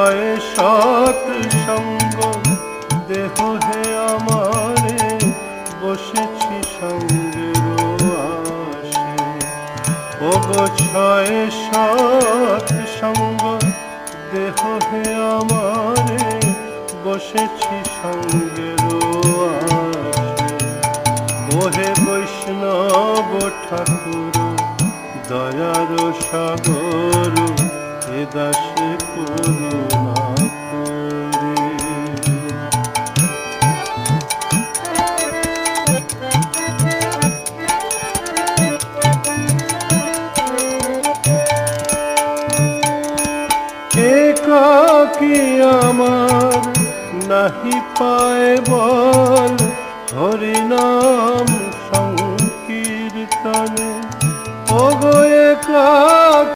ছয় সৎ সঙ্গ দেহ হে আমারে বসেছি সঙ্গের আশে। ওগো ছয় সৎ সঙ্গ দেহ হে আমারে বসেছি সঙ্গের আশে। ওহে বৈষ্ণব ঠাকুর দয়ার সাগর এ দাসে করুণা করে। একাকী আমার নাহি পায় বল হরিনাম সংকীর্তনে। ওগো একা